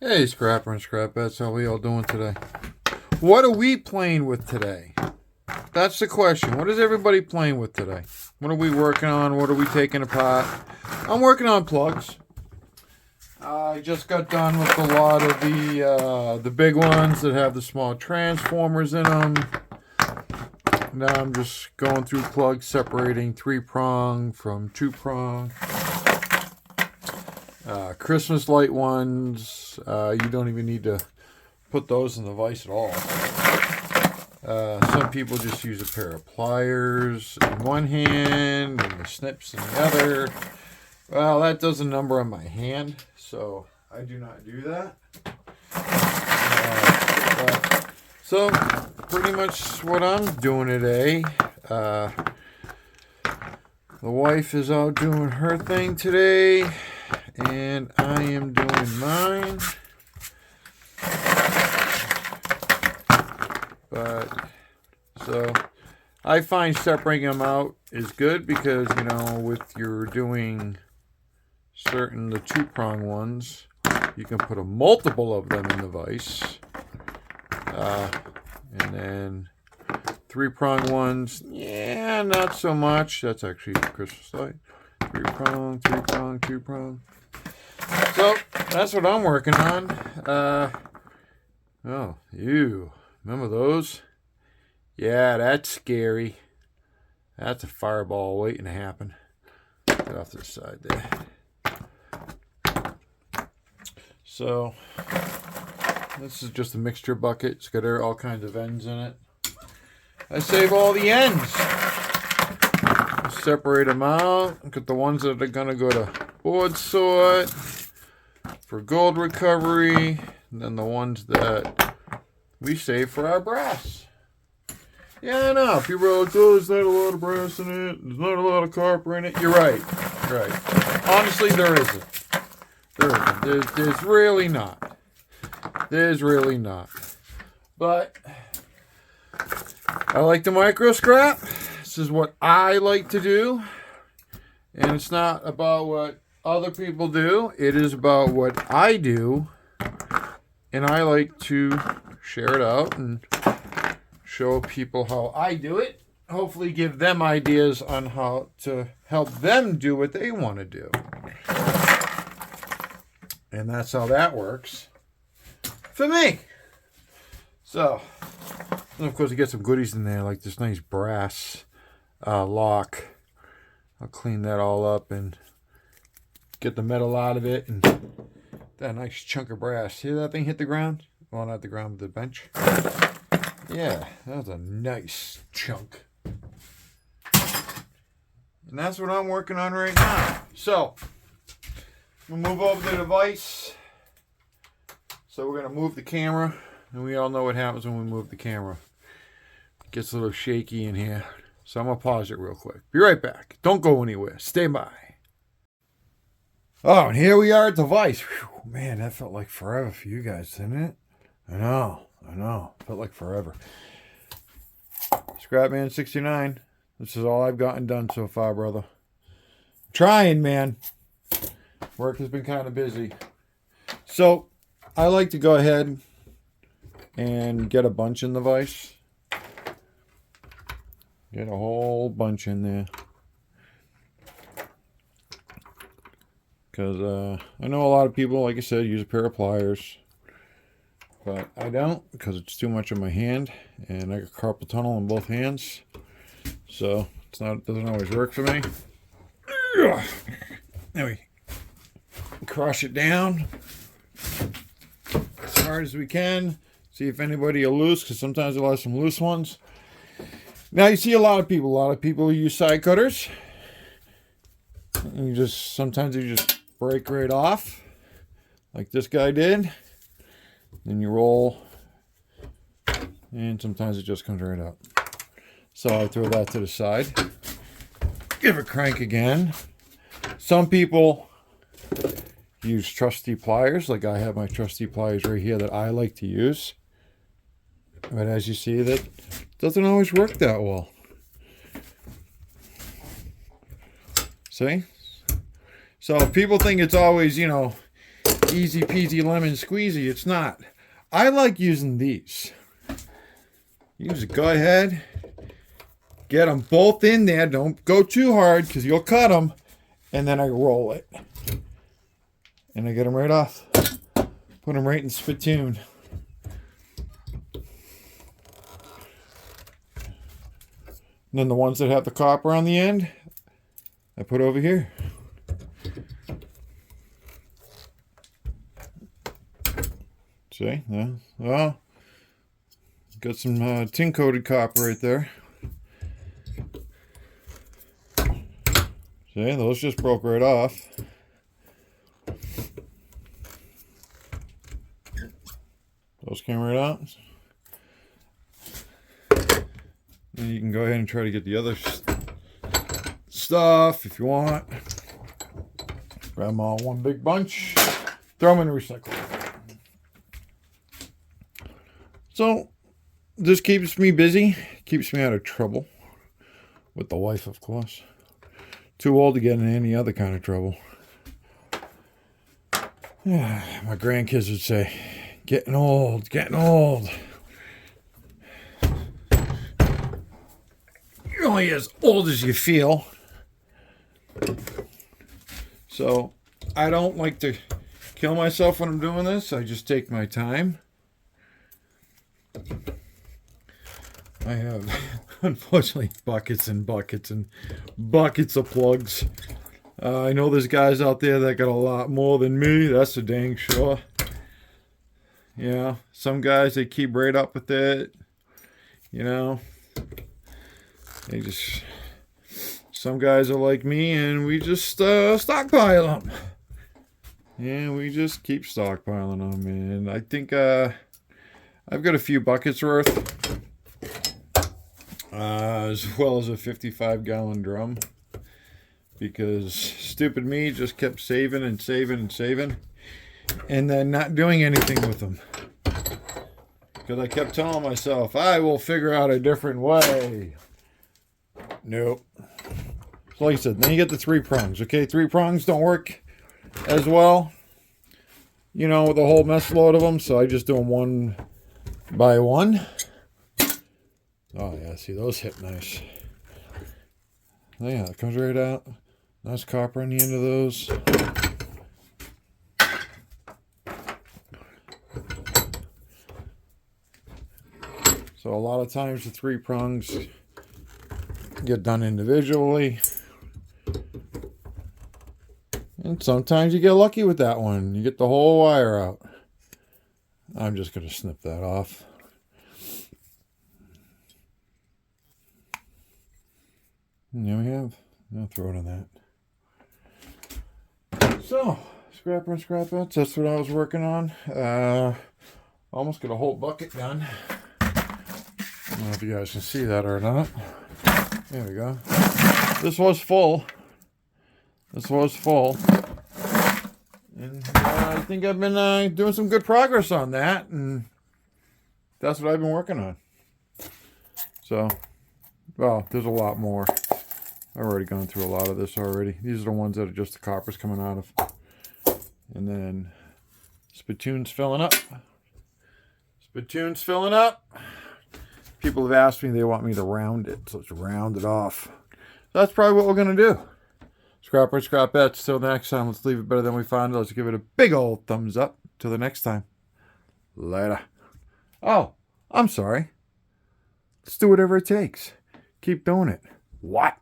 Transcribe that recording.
Hey, Scrapper and Scrapettes, how we all doing today? What are we playing with today? That's the question. What is everybody playing with today? What are we working on? What are we taking apart? I'm working on plugs. I just got done with a lot of the big ones that have the small transformers in them. Now I'm just going through plugs, separating 3-prong from 2-prong. Christmas light ones, you don't even need to put those in the vise at all. Some people just use a pair of pliers in one hand and the snips in the other. Well, that does a number on my hand, so I do not do that. So, pretty much what I'm doing today. The wife is out doing her thing today, and I am doing mine. But, so, I find separating them out is good because, you know, with your doing the 2-prong ones, you can put a multiple of them in the vise. And then 3-prong ones, yeah, not so much. That's actually Christmas light. 3-prong, 3-prong, 2-prong. So, that's what I'm working on. Oh, ew. Remember those? Yeah, that's scary. That's a fireball waiting to happen. Get off to the side there. So, this is just a mixture bucket. It's got all kinds of ends in it. I save all the ends. Separate them out. Look at the ones that are going to go to board sort for gold recovery. And then the ones that we save for our brass. Yeah, I know. People are like, oh, there's not a lot of brass in it. There's not a lot of copper in it. You're right. You're right. Honestly, there isn't. There isn't. There's really not. There's really not. But I like the micro scrap. This is what I like to do. And it's not about what other people do. It is about what I do. And I like to share it out and show people how I do it. Hopefully give them ideas on how to help them do what they want to do. And that's how that works for me. So, and of course, you get some goodies in there, like this nice brass lock. I'll clean that all up and get the metal out of it, and that nice chunk of brass. See that thing hit the ground? Well, not the ground, but the bench. Yeah, that was a nice chunk. And that's what I'm working on right now. So, we'll move over the device. So we're going to move the camera. And we all know what happens when we move the camera. It gets a little shaky in here. So I'm going to pause it real quick. Be right back. Don't go anywhere. Stay by. Oh, and here we are at the device. Whew, man, that felt like forever for you guys, didn't it? I know. Felt like forever. Scrapman 69. This is all I've gotten done so far, brother. Trying, man. Work has been kind of busy. So, I like to go ahead and get a bunch in the vise. Get a whole bunch in there. Because I know a lot of people, like I said, use a pair of pliers. But I don't, because it's too much in my hand. And I got carpal tunnel in both hands. So, it doesn't always work for me. There we crush it down as hard as we can. See if anybody will loose, because sometimes they'll have some loose ones. Now you see a lot of people use side cutters. And sometimes you just break right off, like this guy did. Then you roll, and sometimes it just comes right up. So I throw that to the side. Give it a crank again. Some people use trusty pliers, like I have my trusty pliers right here that I like to use. But as you see, that doesn't always work that well. See? So people think it's always, easy peasy lemon squeezy. It's not. I like using these. Go ahead. Get them both in there. Don't go too hard because you'll cut them. And then I roll it. And I get them right off. Put them right in the spittoon. And then the ones that have the copper on the end, I put over here. See? Yeah. Well, got some tin coated copper right there. See, those just broke right off. Those came right out. And you can go ahead and try to get the other stuff if you want. Grab them all in one big bunch. Throw them in the recycle. So, this keeps me busy. Keeps me out of trouble. With the wife, of course. Too old to get in any other kind of trouble. Yeah, my grandkids would say, getting old, getting old. You're only as old as you feel. So, I don't like to kill myself when I'm doing this. I just take my time. I have, unfortunately, buckets and buckets and buckets of plugs. I know there's guys out there that got a lot more than me. That's for dang sure. Yeah, some guys, they keep right up with it. You know, they just, some guys are like me and we just stockpile them. Yeah, we just keep stockpiling them. And I think I've got a few buckets worth. As well as a 55-gallon drum, because stupid me just kept saving and saving and saving and then not doing anything with them, because I kept telling myself I will figure out a different way. Nope. So like I said, then you get the 3 prongs. Okay, 3 prongs don't work as well, you know, with a whole mess load of them, so I just do them one by one. Oh yeah, see, those hit nice. Oh yeah, it comes right out. Nice copper on the end of those. So a lot of times the 3 prongs get done individually. And sometimes you get lucky with that one. You get the whole wire out. I'm just going to snip that off. And there we have. I'll throw it on that. So, scrapper and scrapettes, that's what I was working on. Almost got a whole bucket done. I don't know if you guys can see that or not. There we go. This was full. This was full. And I think I've been doing some good progress on that. And that's what I've been working on. So, well, there's a lot more. I've already gone through a lot of this already. These are the ones that are just the coppers coming out of. And then spittoons filling up. Spittoons filling up. People have asked me, they want me to round it. So let's round it off. So that's probably what we're going to do. Scrapper, scrapettes. Till next time, let's leave it better than we found it. Let's give it a big old thumbs up. Till the next time. Later. Oh, I'm sorry. Let's do whatever it takes. Keep doing it. What?